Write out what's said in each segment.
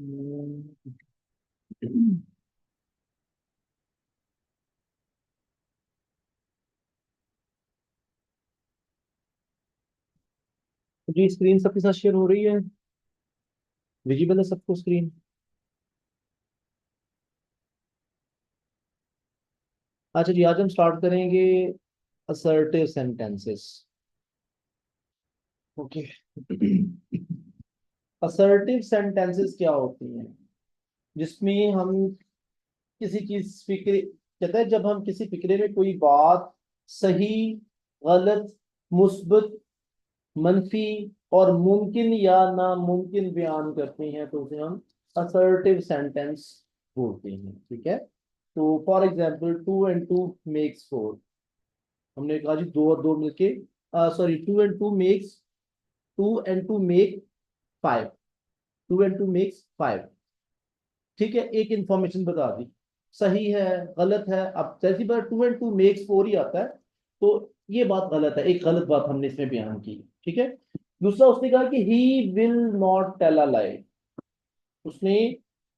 जी screen सबके साथ share हो रही है, विजिबल है सबको स्क्रीन। अच्छा जी, आज हम स्टार्ट करेंगे assertive sentences. Okay. Assertive sentences क्या होती हैं? जिसमें हम किसी चीज फिक्रे, कहते हैं जब हम किसी फिक्रे में कोई बात सही, गलत, मुस्बत, मनफी और मुमकिन या नामुमकिन बयान करते हैं तो उसे हम असर्टिव सेंटेंस बोलते हैं। ठीक है। तो फॉर एग्जाम्पल, 2 and 2 makes 4। हमने कहा जी दो और दो मिलके, सॉरी, 2 and 2 मेक 5। ठीक है, एक इंफॉर्मेशन बता दी, सही है गलत है। अब जैसी बार 2 and 2 makes 4 ही आता है, तो ये बात गलत है, एक गलत बात हमने इसमें बयान की। ठीक है। दूसरा उसने कहा कि he will not tell a lie. उसने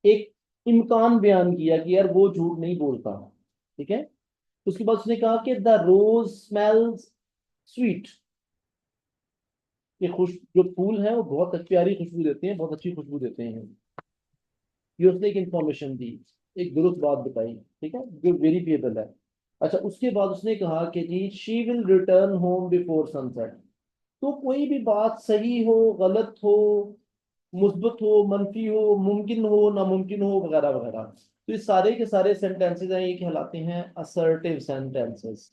एक इम्कान बयान किया कि यार वो झूठ नहीं बोलता। ठीक है। उसके बाद उसने कहा कि द रोज स्मेल्स स्वीट। ये खुश जो फूल है वो बहुत प्यारी खुशबू देते हैं, बहुत अच्छी खुशबू देते हैं। ये उसने एक इंफॉर्मेशन दी, एक दुरुस्त बात बताई। ठीक है, जो वेरिफिएबल है। अच्छा, उसके बाद उसने कहा कि जी she will return home before sunset. तो कोई भी बात सही हो, गलत हो, मुस्बत हो, मनफी हो, मुमकिन हो, नामुमकिन हो, वगैरह वगैरह, तो ये सारे के सारे सेंटेंसेस हैं, ये कहलाते हैं असर्टिव सेंटेंसेस।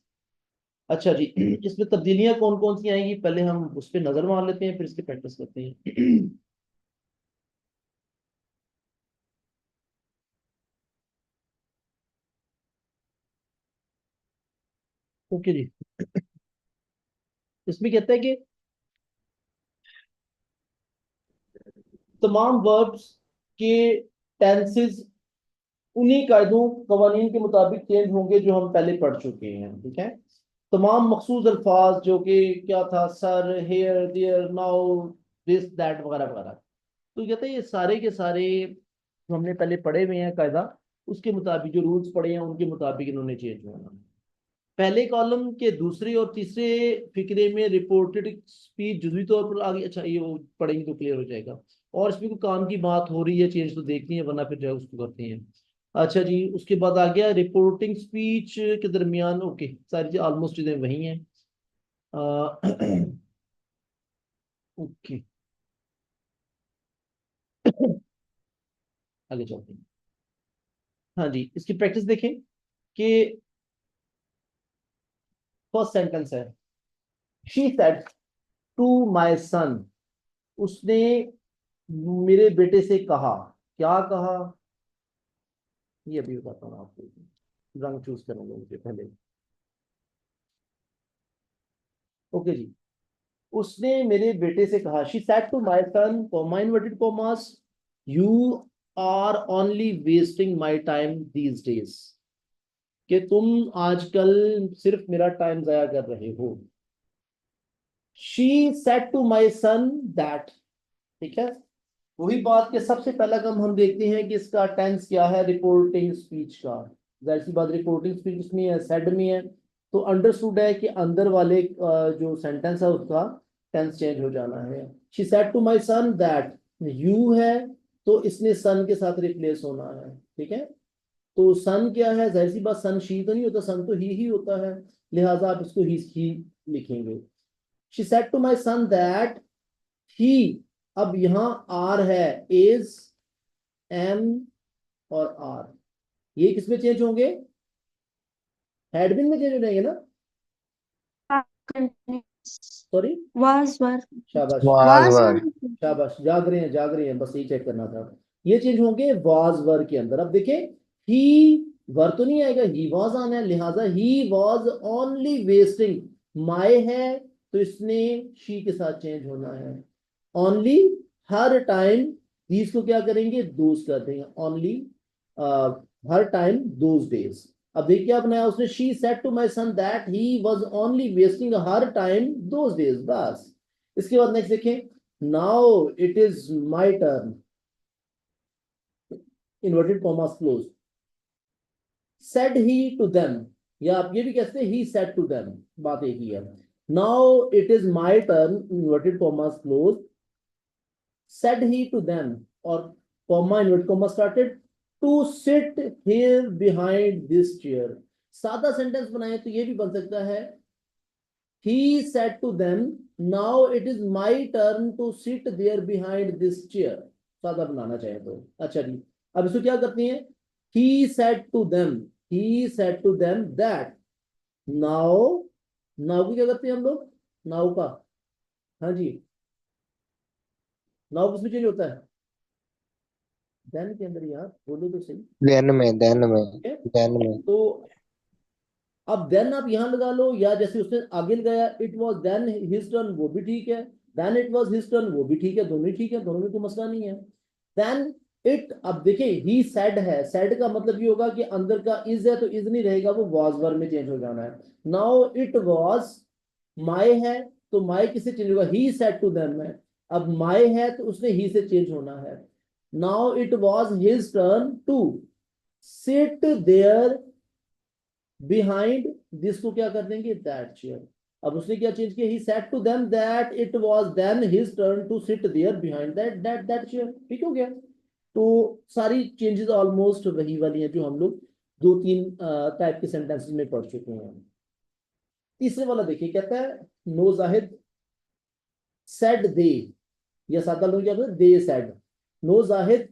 अच्छा जी, इसमें तब्दीलियां कौन कौन सी आएंगी, पहले हम उस पर नजर मार लेते हैं, फिर इसकी प्रैक्टिस करते हैं। ओके जी। इसमें कहता है कि तमाम वर्ब्स के टेंसेस उन्हीं कायदों कवानीन के मुताबिक चेंज होंगे जो हम पहले पढ़ चुके हैं। ठीक है। तमाम मखसूस अल्फाज जो कि क्या था, sir, here, there, now, this, that, वगैरह वगैरह, तो कहते हैं ये सारे के सारे जो हमने पहले पढ़े हुए हैं कायदा, उसके मुताबिक जो रूल्स पढ़े हैं उनके मुताबिक इन्होंने चेंज होना। पहले कॉलम के दूसरे और तीसरे फिक्रे में रिपोर्टेड स्पीच जुज़वी तौर पर आ गई। अच्छा, ये वो पढ़ेंगे तो क्लियर हो जाएगा। और इसमें कोई काम की बात हो रही है, चेंज तो देखनी है, वरना फिर जो है उसको करते हैं। अच्छा जी, उसके बाद आ गया रिपोर्टिंग स्पीच के दरमियान। ओके, सारी चीज ऑलमोस्ट चीजें वही हैं। ओके। आगे चलते हैं। हाँ जी, इसकी प्रैक्टिस देखें कि फर्स्ट सेंटेंस है, she said to my son. उसने मेरे बेटे से कहा। क्या कहा, ये अभी बताता हूँ आपको। रंग चूज करेंगे मुझे पहले। ओके जी। उसने मेरे बेटे से कहा, she said to my son, comma inverted commas, you are only wasting my time these days. कि तुम आजकल सिर्फ मेरा टाइम जाया कर रहे हो। She said to my son that. ठीक है। वही बात के सबसे पहला काम हम देखते हैं कि इसका टेंस क्या है रिपोर्टिंग स्पीच का। जाहिर सी बात, रिपोर्टिंग स्पीच उसमें है, सेड में है। तो अंडरस्टूड है कि अंदर वाले जो सेंटेंस है उसका टेंस चेंज हो जाना है। She said to my son that, you है तो इसने सन के साथ रिप्लेस होना है। ठीक है। तो सन क्या है, जाहिर सी बात, सन शी तो नहीं होता, सन तो ही होता है। लिहाजा आप इसको ही लिखेंगे। She said to my son that he. अब यहां आर है, इज, एम और आर, ये किसमें चेंज होंगे, हेडबिन में चेंज हो जाएंगे ना। सॉरी। वाज वर शाबाश। वाज वाज वर। वर शाबाश, जाग रहे हैं जाग रहे हैं, बस यही चेक करना था। ये चेंज होंगे वाज वर के अंदर। अब देखें, ही वर तो नहीं आएगा, ही वॉज आना है, लिहाजा he was only wasting. My है तो इसने शी के साथ चेंज होना है। ओनली, हर टाइम, दीज को क्या करेंगे, दोज कर देंगे। Only, her time, those days. अब देखिए क्या बनाया उसने, she said to my son that he was only wasting her time those days, बस। इसके बाद नेक्स्ट देखें, now it is my turn. Inverted commas close, said he to them, या आप ये भी कह सकते हैं he said to them, बात एक ही है. Now it is my turn, inverted commas closed, said he to them, और comma inverted comma started, to sit here behind this chair. सादा सेंटेंस बनाए तो ये भी बन सकता है he said to them, now it is my turn to sit there behind this chair. सादा बनाना चाहे तो. अच्छा जी, अब इसको क्या करते हैं, he said to them, he said to them that, now, now को क्या करते हैं हम लोग, now का, हाँ जी, now किसमें चेंज होता है, then के अंदर, यार बोलो तो सही. देन में तो अब देन आप यहां लगा लो, या जैसे उसने आगे लगाया it was then his turn, वो भी ठीक है. Then it was his turn, वो भी ठीक है. दोनों ही ठीक है, दोनों में कोई मसला नहीं है. देन इट, अब देखिए ही सेड है, सेड का मतलब ये होगा कि अंदर का इज है तो इज नहीं रहेगा, वो वाज वर्ब में चेंज हो जाना है. नाउ इट वाज माय है तो माय किससे चेंज होगा, ही सेड टू देम है. अब माय है तो उसने ही से चेंज होना है. Now it was his turn to sit there behind this, को क्या कर देंगे, दैट चेयर. अब उसने क्या चेंज किया, he said to them that it was then his turn to sit there behind that chair. ठीक हो गया. तो सारी चेंजेस ऑलमोस्ट वही वाली हैं जो हम लोग दो तीन टाइप के सेंटेंसेस में पढ़ चुके हैं. तीसरे वाला देखिए, कहता है नो जाहिद सेड दे, या सादा लोग क्या कहते हैं, they said. No Zahid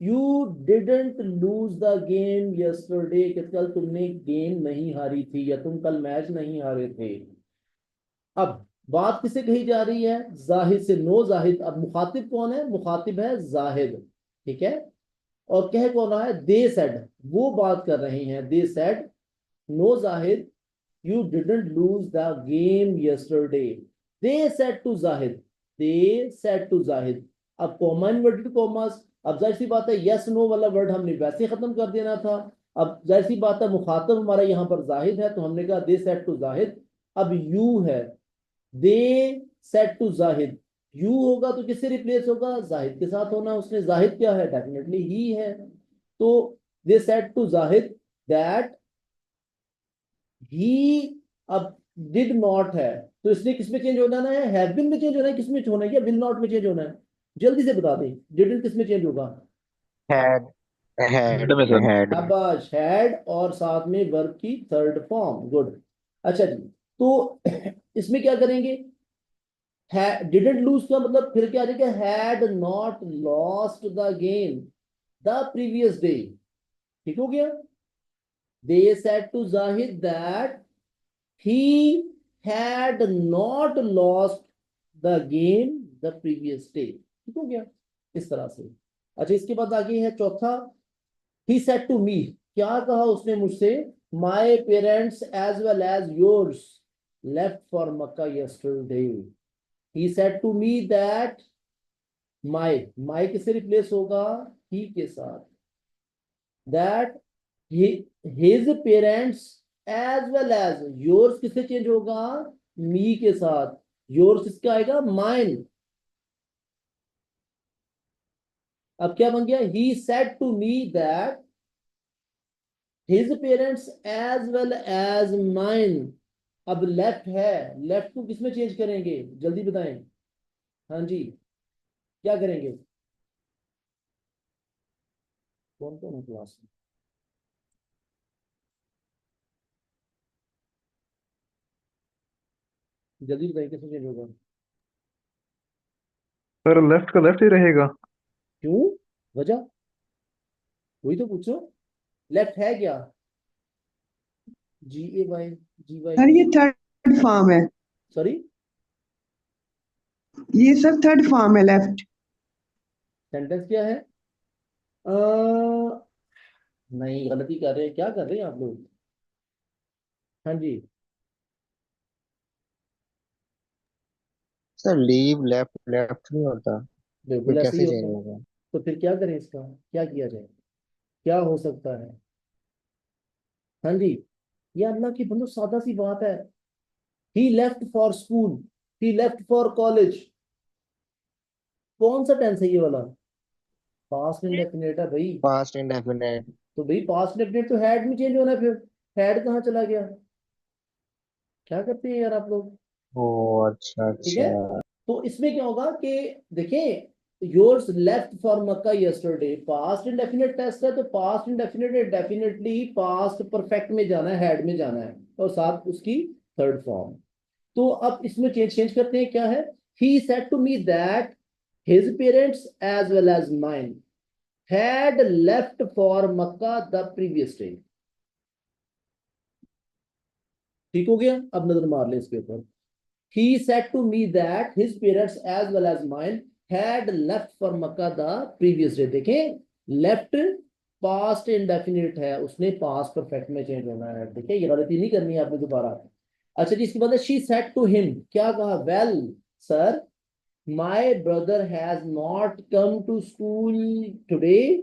you didn't lose the game yesterday, कि कल तुमने गेम नहीं हारी थी, या तुम कल मैच नहीं हारे थे. अब बात किसे कही जा रही है, जाहिद से. नो जाहिद, अब मुखातिब कौन है, मुखातिब है जाहिद, ठीक है. और कह कौन रहा है, दे सेड, वो बात कर रहे हैं. They said no Zahid you didn't lose the game yesterday. They said to Zahid, they said to Zahid. अब कॉमा इन्वर्टेड कॉमास, अब जाहिर सी बात है यस नो वाला वर्ड हमने वैसे खत्म कर देना था. अब जाहिर सी बात है मुखातब हमारा यहाँ पर जाहिद है तो हमने कहा दे सेड टू जाहिद. अब यू है, they said to Zahid, you होगा तो किससे रिप्लेस होगा, जाहिद के साथ होना. उसने जाहिद क्या है, डेफिनेटली ही है. तो they said to Zahid that he, अब डिड नॉट है तो इसने किसमें चेंज होना है, हैव बीन में चेंज होना है, किसमें होना है, या विल नॉट में चेंज होना है, जल्दी से बता दें. डिडंट किसमें चेंज होगा, हैड हेड में सर। हैड शाबाश, हैड, और साथ में वर्ब की थर्ड फॉर्म. गुड. अच्छा जी, तो इसमें क्या करेंगे, डिडंट लूज का मतलब फिर क्या आ जाएगा, had not lost the game the previous day. ठीक हो गया. They said to Zahid that he had not lost the game the previous day. ठीक हो गया इस तरह से. अच्छा, इसके बाद आगे है चौथा, he said to me, क्या कहा उसने मुझसे, my parents as well as yours left for Makkah yesterday. He said to me that my किससे रिप्लेस होगा, he के साथ. that his parents as well as yours किससे चेंज होगा, मी के साथ. yours किसका आएगा, mine. अब क्या बन गया, he said to me that his parents as well as mine. अब लेफ्ट है, लेफ्ट को किसमें चेंज करेंगे, जल्दी बताएं. हाँ जी, क्या करेंगे, कौन कौन है क्लास में, जल्दी बताइए किसमें चेंज होगा. सर लेफ्ट का लेफ्ट ही रहेगा। क्यों, वजह वही तो पूछो. लेफ्ट है क्या, GAY, GY, सर ये थर्ड फॉर्म है, सॉरी, ये सर थर्ड फॉर्म है लेफ्ट. सेंटेंस क्या है, नहीं गलती कर रहे हैं, क्या कर रहे हैं आप लोग. हाँ जी, सर लीव लेफ्ट लेफ्ट नहीं होता, बिल्कुल फिर ऐसे ही कैसे होता चेंज है. होगा। तो फिर क्या करें, इसका क्या किया जाए, क्या हो सकता है. हाँ जी, ये अल्लाह की बंदो सादा सी बात है. He left for school, he left for college, कौन सा टेंस है ये वाला, पास्ट इंडेफिनिट है भाई, पास्ट इंडेफिनेट। तो भाई पास्ट इंडेफिनिट तो हैड में चेंज होना है, फिर हैड कहाँ चला गया? क्या करते हैं यार आप लोग? ओ अच्छा ठीक है, अच्छा। तो इसमें क्या होगा कि देखें, yours left for Mecca yesterday, past indefinite test है, तो past indefinite definitely past perfect में जाना है, हैड में जाना है, और साथ उसकी थर्ड फॉर्म। तो अब इसमें चेंज चेंज करते हैं, क्या है? He said to me that his parents as well as mine had left for Makkah the previous day। ठीक हो गया, अब नजर मार ले इसके ऊपर। He said to me that his parents as well as mine had left for Makkah the previous day। देखें, left past indefinite है, उसने past perfect में चेंज होना है। देखिए, ये गलती नहीं करनी है आपने दोबारा। अच्छा जी, इसके बाद she said to him, क्या कहा? well sir, my brother has not come to school today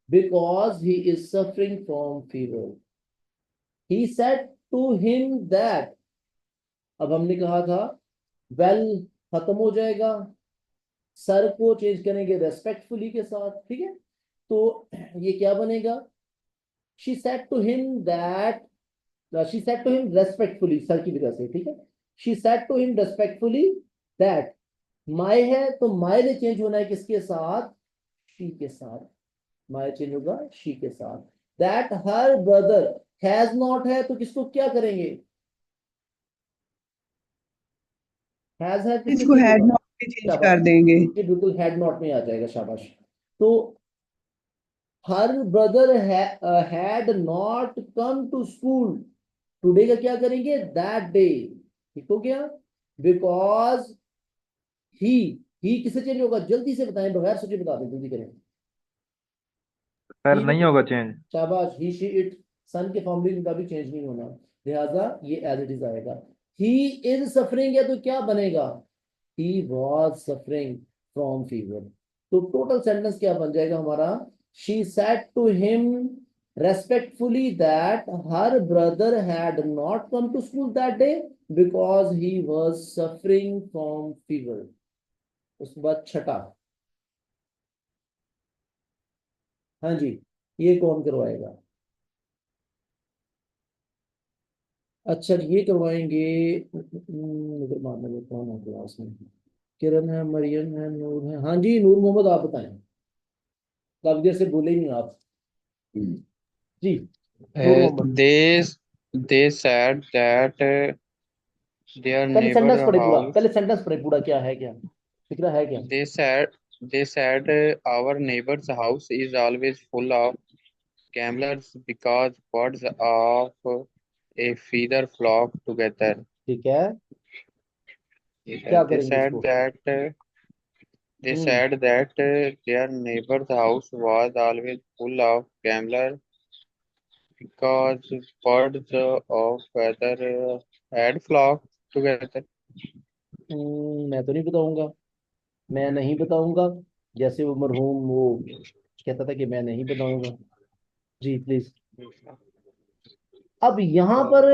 because he is suffering from fever। He said to him that, अब हमने कहा था वेल खत्म हो जाएगा, सर को चेंज करेंगे रेस्पेक्टफुली के साथ, ठीक है? तो ये क्या बनेगा? She said to him that, she said to him respectfully, sir की वजह से, ठीक है? She said to him respectfully that, my है तो माय ने चेंज होना है किसके साथ? शी के साथ। माय चेंज होगा शी के साथ। That her brother has not है तो किसको क्या करेंगे? हैज है किससे इसको change हैड होगा? नॉट में चेंज शाबाश, कर देंगे। ये बिल्कुल हेड नॉट में आ जाएगा, शाबाश। तो her brother had not come to school today का क्या करेंगे? That day. ठीक हो गया? बिकॉज ही किससे चेंज होगा? जल्दी से बताएं, बगैर सोचे बता दें, जल्दी करें। सर ही नहीं होगा चेंज। शाबाश, ही शी इट सन के फॉर्मूले का भी चेंज नहीं होना, लिहाजा ये एज इट इज आएगा। ही इज सफरिंग है तो क्या बनेगा? he was suffering from fever। तो टोटल सेंटेंस क्या बन जाएगा हमारा? she said to him respectfully that her brother had not come to school that day because he was suffering from fever। उसके बाद छठा, हाँ जी, ये कौन करवाएगा? अच्छा, ये करवाएंगे, नजर मारने में कौन है क्लास में? किरण है, मरियम है, नूर है। हाँ जी, नूर मोहम्मद, आप बताएं, काफी देर से बोले ही नहीं आप जी। Noor Mohammad, They said that their पहले सेंटेंस neighbor पढ़े पूरा, house. पहले सेंटेंस पढ़े पूरा, क्या है, क्या फिक्रा है क्या? They said our neighbor's house is always full of gamblers because birds of a feather flock together. ठीक है, Yes, क्या They करेंगे said इसको? that they hmm, said that their neighbor's house was always full of gamblers because birds of feather had flocked together. मैं तो नहीं बताऊंगा, मैं नहीं बताऊंगा, जैसे वो मरहूम वो कहता था कि मैं नहीं बताऊंगा। जी प्लीज। अब यहाँ पर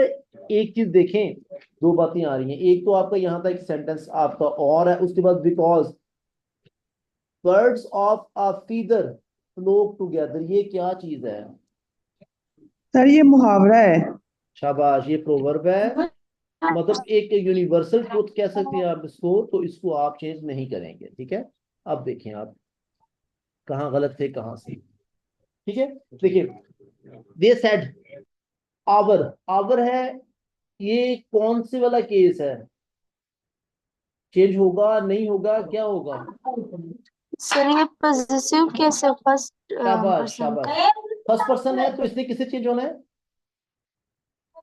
एक चीज देखें, दो बातें आ रही हैं। एक तो आपका यहाँ था एक सेंटेंस आपका और है, उसके बाद because birds of a feather flock together, ये क्या चीज है? सर ये मुहावरा है। शाबाश, ये प्रोवर्ब है, मतलब एक यूनिवर्सल ट्रुथ कह सकते हैं आप इसको, तो इसको आप चेंज नहीं करेंगे, ठीक है? अब देखें आप कहाँ गलत थे, कहाँ सही, ठीक है? देखिए, दे सेड, आवर, आवर है, ये कौन से वाला केस है? चेंज होगा नहीं होगा, क्या होगा? सर ये पॉजिटिव कैसे फर्स्ट शाबाश पर्सन शाबाश, फर्स्ट पर्सन है तो इसने किससे चेंज होना है?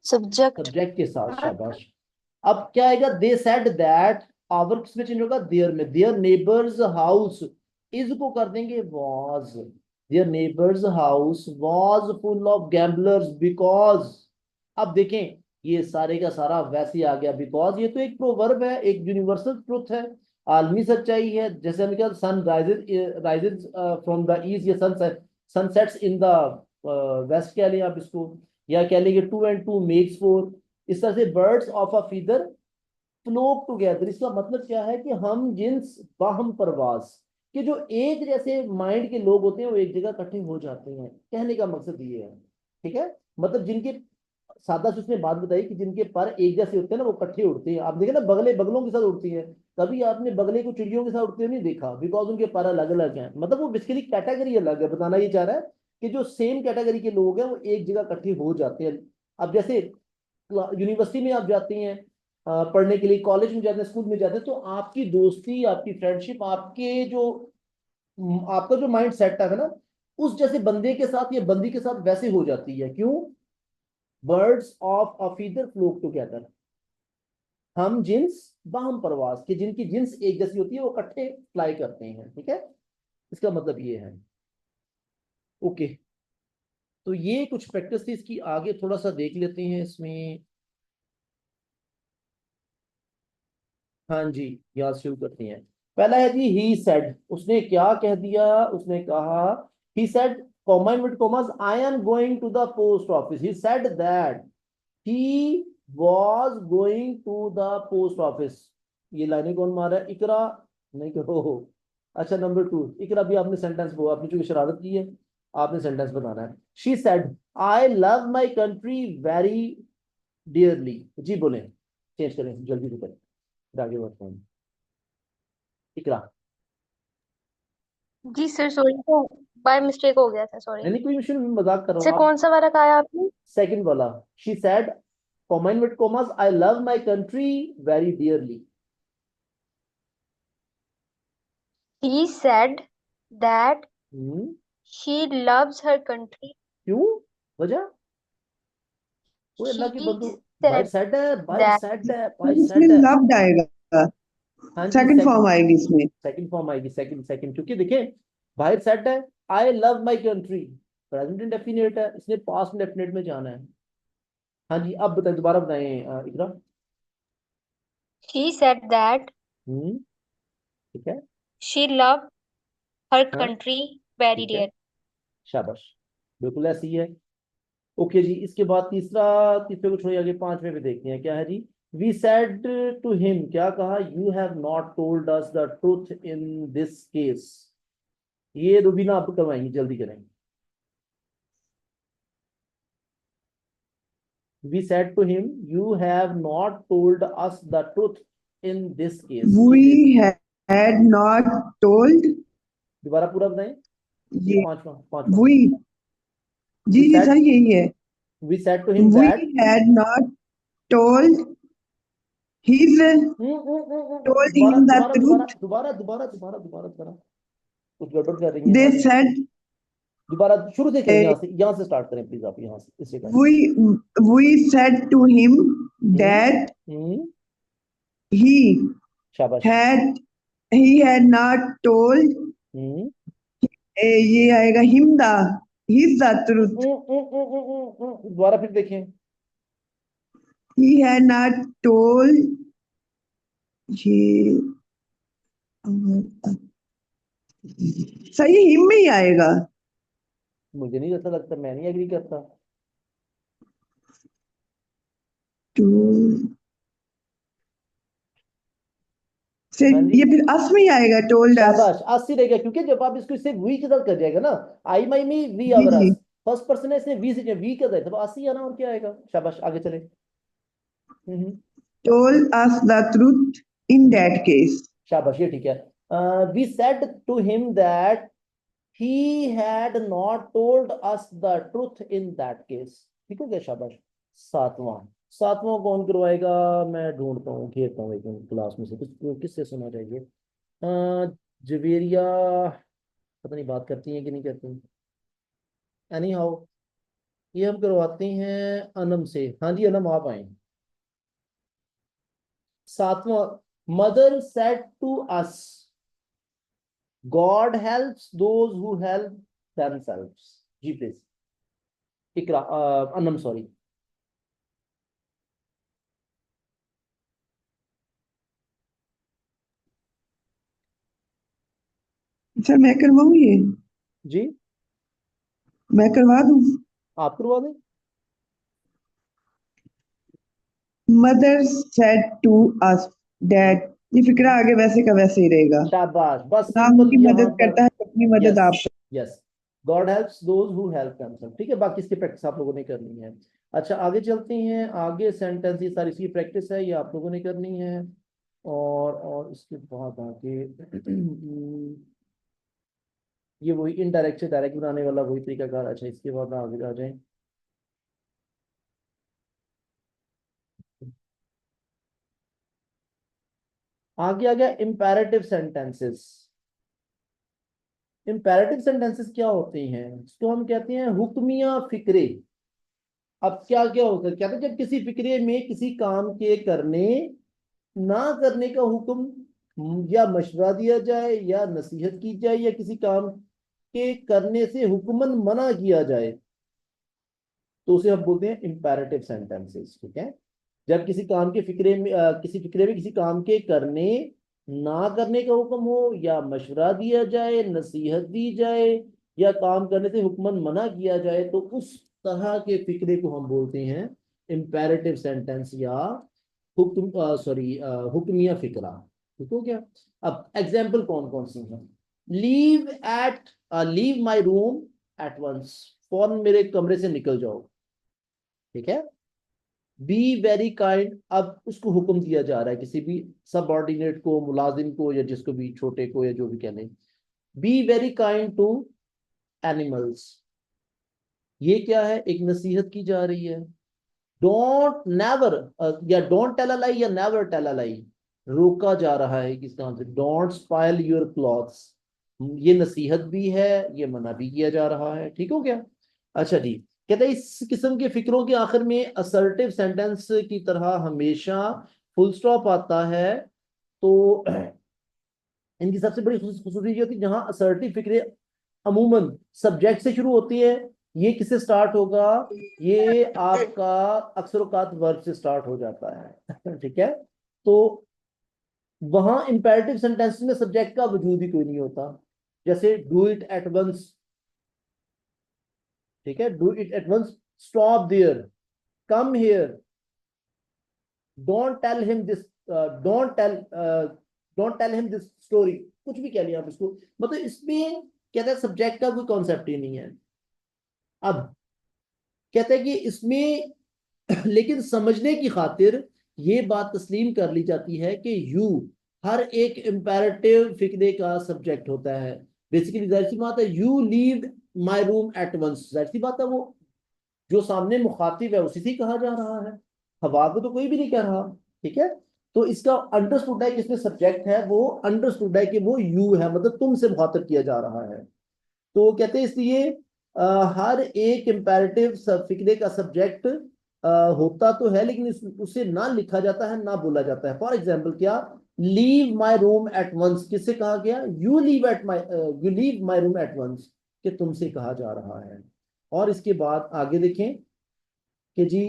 सब्जेक्ट। सब्जेक्ट के साथ, शाबाश। अब क्या आएगा? दे सेड दैट, आवर किसमें चेंज होगा? देयर में। देयर नेबर्स हाउस, इज को कर देंगे was. Their neighbours house was full of gamblers because. अब देखें, ये सारे का सारा वैसे ही आ गया, बिकॉज ये तो एक प्रोवर्ब है, एक यूनिवर्सल ट्रुथ है, आलमी सच्चाई है। जैसे हमने कहा sun rises from the east, या sun sets in the west कह लें आप इसको, या कह लेंगे 2 and 2 makes 4। इस तरह से birds of a feather flock together, इसका मतलब क्या है कि हम जिन्स बाहम परवाज, कि जो एक जैसे माइंड के लोग होते हैं वो एक जगह इकट्ठे हो जाते हैं। कहने का मकसद ये है, ठीक है, मतलब जिनके, सादा से उसने बात बताई कि जिनके पर एक जैसे होते हैं ना वो इकट्ठे उड़ते हैं। आप देखें ना, बगले बगलों के साथ उड़ती हैं, कभी आपने बगले को चिड़ियों के साथ उड़ते हुए नहीं देखा, बिकॉज उनके पर अलग अलग हैं। मतलब वो बेसिकली कैटेगरी अलग है। बताना ये चाह रहा है कि जो सेम कैटेगरी के लोग हैं वो एक जगह इकट्ठे हो जाते हैं। अब जैसे यूनिवर्सिटी में आप जाते हैं पढ़ने के लिए, कॉलेज में जाते हैं, स्कूल में जाते हैं, तो आपकी दोस्ती, आपकी फ्रेंडशिप, आपके जो आपका जो माइंड सेट है ना, उस जैसे बंदे के साथ या बंदी के साथ वैसे हो जाती है। क्यों? Birds of a feather flock together, हम जिन्स बाहम परवास के, जिनकी जिन्स एक जैसी होती है वो इकट्ठे फ्लाई करते हैं। ठीक है, इसका मतलब ये है। ओके, तो ये कुछ प्रैक्टिस थी, इसकी आगे थोड़ा सा देख लेते हैं इसमें। हाँ जी, यहाँ से शुरू करते हैं। पहला है जी, ही सेड, उसने क्या कह दिया? उसने कहा, he said, comma inverted commas, I am going to the post office. He said that he was going to the post office। ये लाइनें कौन मारा है? इकरा नहीं करो। अच्छा, नंबर 2, इकरा भी आपने सेंटेंस बोला, आपने चूंकि शरारत की है आपने सेंटेंस बनाना है। She said, I love my country very dearly. जी बोले, चेंज करें, जल्दी से करें, आगे बढ़ते हैं। इकरा। जी सर, सॉरी, तो बाय मिस्टेक हो गया था, सॉरी। नहीं कोई इशू नहीं, मजाक कर रहा से हूँ। आप कौन सा वाला कहा आपने? सेकंड वाला, she said, comma inverted commas, I love my country very dearly. He said that hmm, she loves her country. क्यों? वजह? वो अल्लाह के She बंदू, बाइट said सेट है, बाइट that सेट है, बाइट तो इसमें सेट है। लव्ड आएगा, हाँ जी, सेकंड फॉर्म आएगी इसमें। सेकंड फॉर्म आएगी, सेकंड सेकंड, क्योंकि देखें बाइट सेट है, आई love my country, present indefinite है, इसने पास्ट इंडेफिनिट में जाना है। हाँ जी, अब बताएं, दोबारा बताएं इकरा। she said that ठीक है। she loved her हाँ, country very ठीक है, dear. शाबाश, बिल्कुल ऐसी है। ओके जी, इसके बाद तीसरा, तीसरे को छोड़िए, आगे पांचवे पे देखते हैं क्या है जी। वी सेड टू हिम, क्या कहा? You have not told us the truth in this case. ये रूबीना आप करवाएंगे, जल्दी करेंगे। We said to him, you have not told us the truth in this case। We had not told, दोबारा पूरा बताएं, ये पांचवा पांचवा। we, जी We जी said, सर यही है। we said to him We that had not told his, told दोबारा him the दोबारा दोबारा truth. दोबारा दोबारा दोबारा दोबारा दोबारा, कुछ गड़बड़ कर रही है They यहाँ पे। said, दोबारा शुरू से करें, uh, यहाँ से स्टार्ट करें प्लीज, आप यहाँ से इससे करें। we said to him that he शाबाश। had he had not told, ये आएगा him the his the truth. दोबारा फिर देखें। He had not told, ये सही हिम में ही आएगा। मुझे नहीं ऐसा लगता, मैं नहीं एग्री करता। फिर हाँ जी, ये फिर अस में ही आएगा, टोल्ड अस। शाबाश, 80 रहेगा, क्योंकि जब आप इसको इससे वी के साथ कर जाएगा ना, आई माई मी वी जी आवर जी। अस, फर्स्ट पर्सन है, इसने वी से वी का था, तो 80 आना, और क्या आएगा। शाबाश, आगे चले। Told us the truth in that case. शाबाश, ये ठीक है। We said to him that he had not told us the truth in that case. ठीक हो गया, शाबाश। सातवां, सातवां कौन करवाएगा? मैं ढूंढता हूँ, घेरता हूँ एक क्लास में से, किससे सुना चाहिए। जवेरिया, पता नहीं बात करती हैं कि नहीं करती। एनी हाउ, ये हम करवाते हैं अनम से। हाँ जी अनम, आप आए। सातवां, mother said to us, God helps those who help themselves. जी please, Iqra, Anam sorry. Sir मैं करवाऊँ ये, जी, मैं करवा दूँ। आप करवा दें। Mother said to us that ये फिक्रा आगे वैसे का वैसे ही रहेगा। शाबाश, बस खुदा सिंपल उनकी यहाँ मदद पर करता है, अपनी मदद आप। Yes, God helps those who help themself. ठीक है, बाकी इसकी प्रैक्टिस आप लोगों ने करनी है। अच्छा आगे चलते हैं, आगे सेंटेंस ये सारी इसकी प्रैक्टिस है, ये आप लोगों ने करनी है। और इसके बाद आगे ये वही इनडायरेक्ट से डायरेक्ट बनाने वाला वही तरीका कार। अच्छा इसके बाद आगे आ जाए, आगे आ गया इम्पेरेटिव सेंटेंसेस। इम्पेरेटिव सेंटेंसेस क्या होते हैं, इसको हम कहते हैं हुक्मिया फिक्रे। अब क्या क्या होता है, कहते हैं जब किसी फिक्रे में किसी काम के करने ना करने का हुक्म या मशवरा दिया जाए या नसीहत की जाए या किसी काम के करने से हुक्मन मना किया जाए, तो उसे हम बोलते हैं इम्पेरेटिव सेंटेंसेस। ठीक है, जब किसी काम के फिक्रे में किसी फिक्रे में किसी काम के करने ना करने का हुक्म हो या मशवरा दिया जाए, नसीहत दी जाए या काम करने से हुक्मन मना किया जाए, तो उस तरह के फिक्रे को हम बोलते हैं इम्पेरेटिव सेंटेंस या हुक्मिया फिक्रा। ठीक हो गया। अब एग्जाम्पल कौन कौन सी है, leave my room at once, फौरन मेरे कमरे से निकल जाओ। ठीक है, बी वेरी काइंड, अब उसको हुक्म दिया जा रहा है किसी भी सबऑर्डिनेट को, मुलाजिम को या जिसको भी, छोटे को या जो भी कह लें। Be very kind to animals, ये क्या है, एक नसीहत की जा रही है। डोंट नेवर या डोंट टेल अ लाई या नेवर टेल अ लाई, रोका जा रहा है किस काम से। डोंट स्पाइल योर क्लॉथ्स, ये नसीहत भी है, ये मना भी किया जा रहा है। ठीक हो गया। अच्छा जी, कहते हैं इस किस्म के फिक्रों के आखिर में असर्टिव सेंटेंस की तरह हमेशा फुल स्टॉप आता है। तो इनकी सबसे बड़ी खूबसूरती ये होती है, जहां असर्टिव फिक्रे अमूमन सब्जेक्ट से शुरू होती है, ये किससे स्टार्ट होगा, ये आपका अक्सर औकात वर्ब से स्टार्ट हो जाता है। ठीक है, तो वहां इंपेरेटिव सेंटेंस में सब्जेक्ट का वजूद ही कोई नहीं होता। जैसे डू इट एट वंस, ठीक है, do it at once, stop there, come here, don't tell him this, don't tell don't tell him this story, कुछ भी कह लिया आप इसको, मतलब इसमें कहते हैं सब्जेक्ट का कोई कॉन्सेप्ट ही नहीं है। अब कहते हैं कि इसमें लेकिन समझने की खातिर ये बात तस्लीम कर ली जाती है कि यू हर एक इंपेरेटिव फिक्रे का सब्जेक्ट होता है। बेसिकली जाहिर सी बात है, you leave my room at once, जाहिर सी बात है वो जो सामने मुखातिब है उसी से कहा जा रहा है, हवा को तो कोई भी नहीं कह रहा। ठीक है, तो इसका अंडरस्टूड है कि इसमें सब्जेक्ट है, वो अंडरस्टूड है कि वो यू है, मतलब तुमसे मुखातिब किया जा रहा है। तो कहते हैं इसलिए हर एक इंपेरेटिव फिक्रे का सब्जेक्ट होता तो है, लेकिन उसे ना लिखा जाता है ना बोला जाता है। फॉर एग्जाम्पल क्या, leave my room at once किससे कहा गया, you leave my room at once, कि तुमसे कहा जा रहा है। और इसके बाद आगे देखें कि जी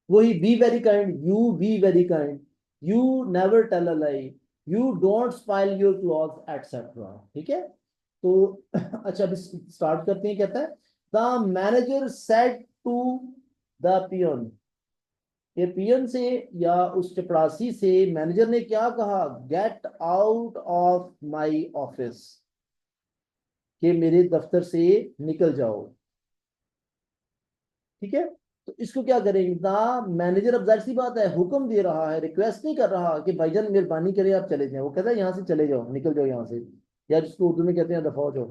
वही be very kind, you be very kind, you never tell a lie, you don't spoil your cloth etcetera. ठीक है, तो अच्छा अभी स्टार्ट करते हैं। कहता है the manager said to the peon, ये पियन से या उस चपरासी से मैनेजर ने क्या कहा, gate out of my office, कि मेरे दफ्तर से निकल जाओ। ठीक है, तो इसको क्या करेंगे, द मैनेजर, अब जाहिर सी बात है हुक्म दे रहा है, रिक्वेस्ट नहीं कर रहा कि भाईजान मेहरबानी करें आप चले जाएं, वो कहता है यहाँ से चले जाओ, निकल जाओ यहाँ से, या जिसको उर्दू में कहते हैं दफा हो जाओ।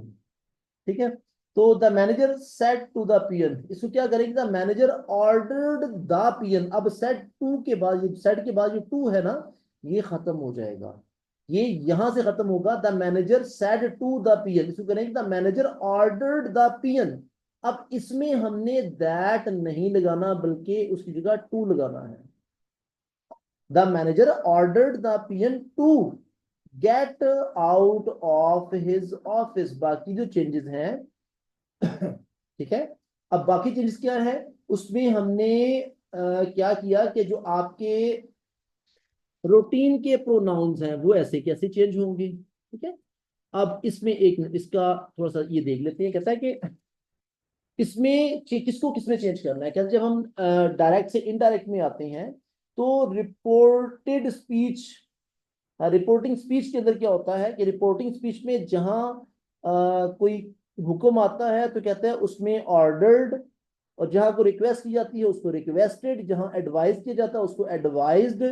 ठीक है, तो the manager said to the peon, इसको क्या करेंगे, the manager ordered the peon. अब सेड टू के बाद, ये सेड के बाद जो टू है ना, ये खत्म हो जाएगा, ये यहां से खत्म होगा। The manager said to the peon, इसको करेंगे the manager ordered the peon. अब इसमें हमने दैट नहीं लगाना, बल्कि उसकी जगह टू लगाना है। The manager ordered the peon to get out of his office. बाकी जो चेंजेस हैं ठीक है, अब बाकी चेंजेस क्या है, उसमें हमने क्या किया कि जो आपके रूटीन के प्रोनाउंस हैं वो ऐसे कैसे चेंज होंगे। ठीक है, अब इसमें एक इसका थोड़ा सा ये देख लेते हैं। कहता है कि इसमें किसको किसमें चेंज करना है। कहते जब हम डायरेक्ट से इनडायरेक्ट में आते हैं, तो रिपोर्टेड स्पीच, रिपोर्टिंग स्पीच के अंदर क्या होता है कि रिपोर्टिंग स्पीच में जहां कोई हुक्म आता है तो कहते हैं उसमें ऑर्डर्ड, और जहां को रिक्वेस्ट की जाती है उसको रिक्वेस्टेड, जहां एडवाइस किया जाता है उसको एडवाइज्ड,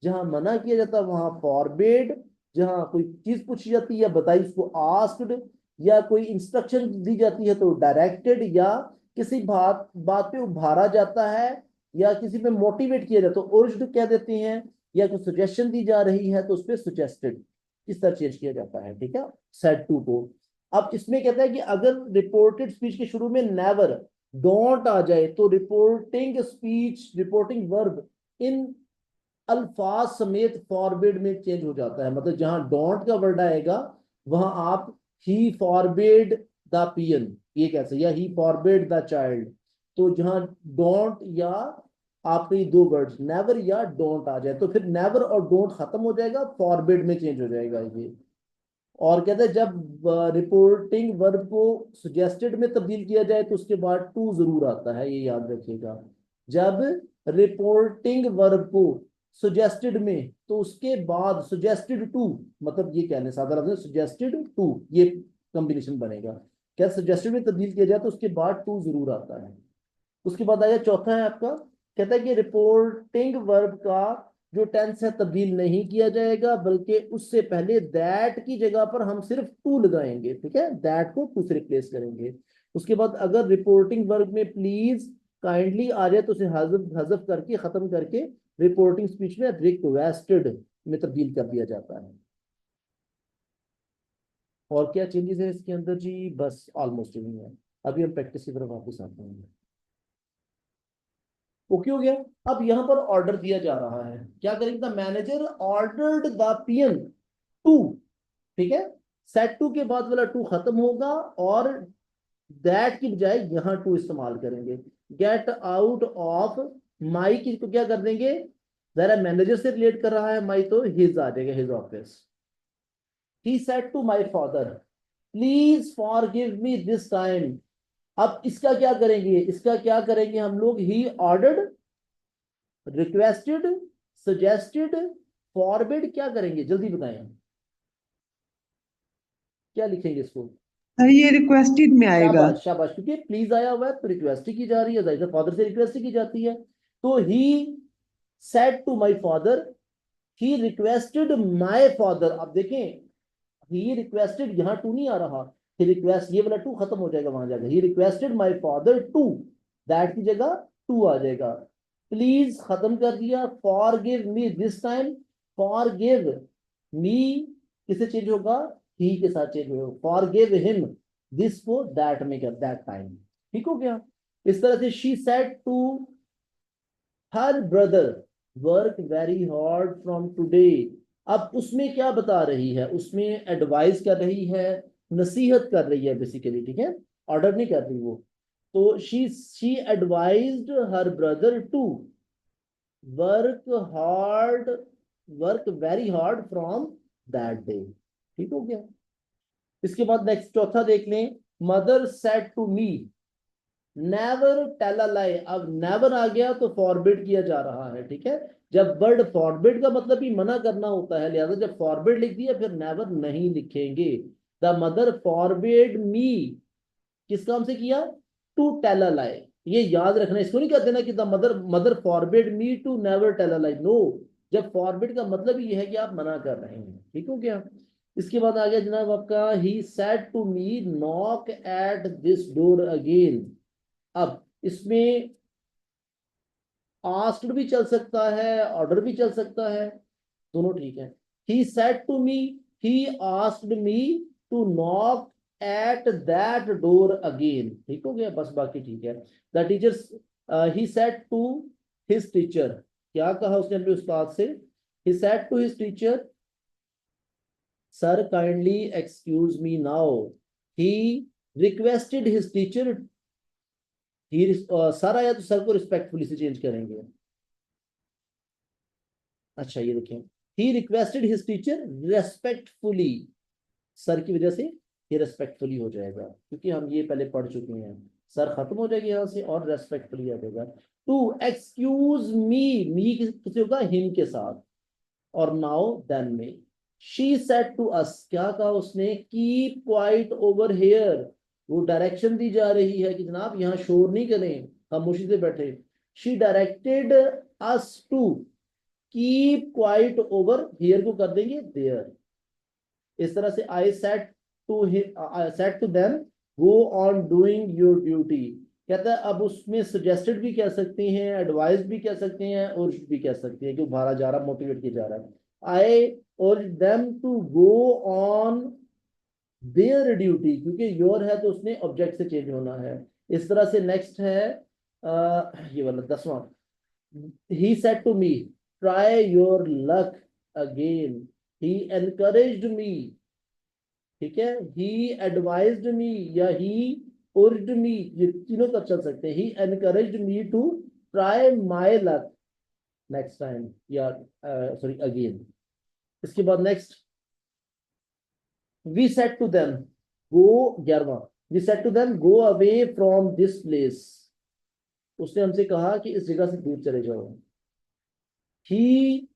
जहां मना किया जाता है वहां फॉरबेड, जहां कोई चीज पूछी जाती है या बताई उसको आस्क्ड, या कोई इंस्ट्रक्शन दी जाती है तो डायरेक्टेड, या किसी बात पे उभारा जाता है या किसी पे मोटिवेट किया जाता है तो उर्ज्ड कह देते हैं, या कोई सजेशन दी जा रही है तो उस पर सजेस्टेड इस तरह चेंज किया जाता है, ठीक है, सेड टू को। अब इसमें कहता है कि अगर रिपोर्टेड स्पीच के शुरू में नेवर डोंट आ जाए तो reporting speech, reporting verb in अल्फाज समेत फॉरबिड में चेंज हो जाता है। मतलब जहां डोंट का वर्ड आएगा वहां आप ही फॉरबिड द पियन ये कह सकते, या ही फॉरबिड द चाइल्ड। तो जहां डोंट या आपके दो वर्ड्स नेवर या डोंट आ जाए तो फिर नेवर और डोंट खत्म हो जाएगा, फॉरबिड में चेंज हो जाएगा ये। और कहते हैं जब रिपोर्टिंग वर्ब को सजेस्टेड में तब्दील किया जाए तो उसके बाद टू जरूर आता है, ये याद रखिएगा। जब रिपोर्टिंग वर्ब को सजेस्टेड में तो उसके बाद सजेस्टेड टू, मतलब ये कहने साधारण सजेस्टेड टू ये कॉम्बिनेशन बनेगा। क्या सजेस्टेड में तब्दील किया जाए तो उसके बाद टू जरूर आता है। उसके बाद आया चौथा है आपका, कहता है कि रिपोर्टिंग वर्ब का जो टेंस है तब्दील नहीं किया जाएगा बल्कि उससे पहले दैट की जगह पर हम सिर्फ टू लगाएंगे, ठीक है, दैट को टू से रिप्लेस करेंगे। उसके बाद अगर रिपोर्टिंग वर्ब में प्लीज काइंडली आ जाए तो उसे हज़फ हज़फ करके खत्म करके रिपोर्टिंग स्पीच में रिक्वेस्टेड में तब्दील कर दिया जाता है। और क्या चेंजेस है इसके अंदर जी, बस ऑलमोस्ट यही है। अभी हम प्रैक्टिस की तरफ वापस आते हैं। ओके हो गया। अब यहां पर ऑर्डर दिया जा रहा है, क्या करेंगे, the manager ordered the peon to, ठीक है, सेट टू के बाद वाला टू खत्म होगा और दैट की बजाय यहां टू इस्तेमाल करेंगे। गेट आउट ऑफ माई की को क्या कर देंगे, जरा मैनेजर से रिलेट कर रहा है माई तो हिज आ जाएगा, his office. He said to my father please forgive me this time. अब इसका क्या करेंगे, इसका क्या करेंगे हम लोग, he ordered, requested, suggested, forbid, क्या करेंगे जल्दी बताएं, क्या लिखेंगे इसको। अरे ये रिक्वेस्टेड में आएगा। शाबाश शाबाश, क्योंकि प्लीज आया हुआ है तो रिक्वेस्ट ही की जा रही है, फादर से रिक्वेस्ट ही की जाती है। तो he said to my father, he requested my father. अब देखें ही रिक्वेस्टेड, यहां टू नहीं आ रहा, ही रिक्वेस्ट ये वाला टू खत्म हो जाएगा वहां जाएगा, he requested my father to, that की जगह टू आ जाएगा। प्लीज खत्म कर दिया, forgive me this time, forgive me किसे चेंज होगा, ही के साथ चेंज होगा, फॉर गिव हिम दिस को दैट में कर दैट टाइम, ठीक हो गया। इस तरह से she said to her brother work very hard from today. अब उसमें क्या बता रही है, उसमें एडवाइस कर रही है, नसीहत कर रही है बेसिकली, ठीक है, ऑर्डर नहीं कर रही वो। तो she advised her brother to work hard, work very hard from that day, ठीक हो गया। इसके बाद नेक्स्ट चौथा देख लें, mother said to me never tell a lie. अब नेवर आ गया तो फॉरबिड किया जा रहा है, ठीक है, जब वर्ड फॉरबिड का मतलब ही मना करना होता है, लिहाजा जब फॉरबिड लिख दिया फिर नेवर नहीं लिखेंगे। द मदर फॉरबिड मी किस काम से किया, टू टेल अ लाई। ये याद रखना, इसको नहीं कहते ना कि the mother forbid me to never tell a lie, no, जब फॉरबिड का मतलब ये है कि आप मना कर रहे हैं, ठीक हो गया। इसके बाद आ गया जनाब आपका, he said to me knock at this door again. अब इसमें आस्क्ड भी चल सकता है, ऑर्डर भी चल सकता है, दोनों ठीक है। He said to me, he asked me to knock at that door again, ठीक हो गया, बस बाकी ठीक है। The teacher, he said to his teacher, क्या कहा उसने अपने उस्ताद से, he said to his teacher sir kindly excuse me now. He requested his teacher, sir आया तो सर को रिस्पेक्टफुली से चेंज करेंगे। अच्छा ये देखिए, ही requested his teacher respectfully, sir की वजह से ये रेस्पेक्टफुली हो जाएगा क्योंकि हम ये पहले पढ़ चुके हैं। सर खत्म हो जाएगी यहाँ से और रेस्पेक्टफुली आ जाएगा। टू एक्सक्यूज मी किसी होगा हिम के साथ, और नाउ देन में शी सेड टू अस, क्या कहा उसने, कीप क्वाइट ओवर हेयर, वो डायरेक्शन दी जा रही है कि जनाब यहाँ शोर नहीं करें, खामोशी से बैठे। She directed us to keep quiet over here को कर देंगे देयर। इस तरह से I said to them go on doing your duty, कहता है अब उसमें सजेस्टेड भी कह सकते हैं, एडवाइस भी कह सकते हैं, और भी कह सकते हैं कि बाहर जा रहा, मोटिवेट किया जा रहा है। आई और them to go on their duty, क्योंकि योर है तो उसने ऑब्जेक्ट से चेंज होना है। इस तरह से नेक्स्ट है ये वाला 10वां, he said to me try your luck again, he encouraged me, ठीक है, he advised me या he urged me, ये तीनों तब चल सकते हैं। he encouraged me to try my luck next time या sorry again। इसके बाद next we said to them go, 11वां, we said to them go away from this place, उसने हमसे कहा कि इस जगह से दूर चले जाओ। ही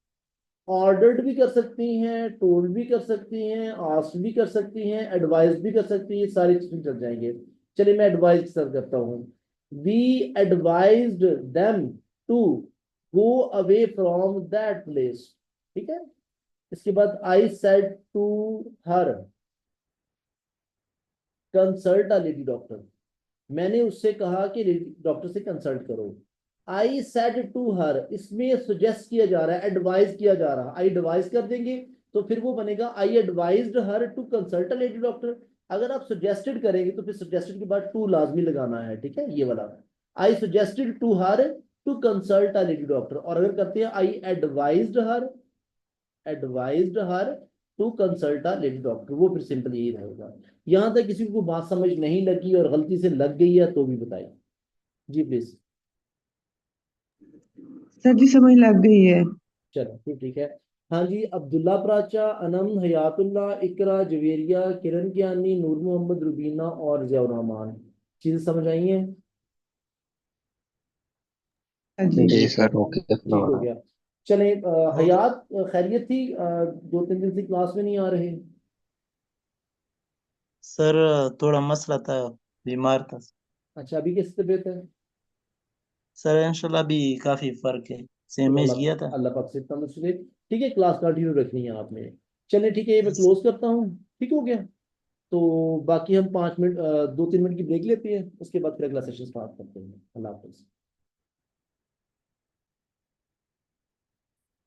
ऑर्डर्ड भी कर सकती हैं, टोल्ड भी कर सकती हैं, आस्क्ड भी कर सकती हैं, एडवाइस भी कर सकती हैं, सारी चीजें चल जाएंगे। चलिए मैं एडवाइस स्टार्ट करता हूँ। We advised them to go away from that place, ठीक है। इसके बाद I said to her consult a lady doctor, मैंने उससे कहा कि डॉक्टर से कंसल्ट करो। आई सेड टू हर, इसमें सुजेस्ट किया जा रहा है, एडवाइज किया जा रहा है, आई एडवाइज कर देंगे तो फिर वो बनेगा I advised her to consult a lady doctor. अगर आप सजेस्टेड करेंगे तो फिर सजेस्टेड के बाद टू लाजमी लगाना है, ठीक है, ये वाला। I suggested to her to consult a lady doctor, और अगर करते हैं I advised her to consult a lady doctor, वो फिर सिंपल यही रहेगा। यहां तक किसी को बात समझ नहीं लगी और गलती से लग गई है तो भी बताइए जी प्लीज। सर जी समझ लग गई है। चलो फिर ठीक है। हाँ जी, अब्दुल्ला प्राचा, अनम, हयातुल्ला, इकरा, जवेरिया, किरण कियानी, नूर मोहम्मद, रुबीना और जियाउर रहमान, चीजें समझ आई हैं? हाँ जी। जी जी सर, सर। ओके ठीक हो गया। चले हयात, खैरियत थी? 2-3 दिन से क्लास में नहीं आ रहे। सर थोड़ा मसला था, बीमार था। अच्छा, अभी कैसी तबीयत है? सर इंशाल्लाह अभी काफी फर्क है, सेम चलो एज अल्लाह गया था। अल्लाह पाक से तंदुरुस्ती दे। ठीक है, क्लास कंटिन्यू रखनी है आपने। चलिए ठीक है, ये मैं क्लोज करता हूँ, ठीक हो गया। तो बाकी हम 5 मिनट 2-3 मिनट की ब्रेक लेते हैं, उसके बाद फिर अगला सेशन स्टार्ट करते हैं। अल्लाह हाफिज।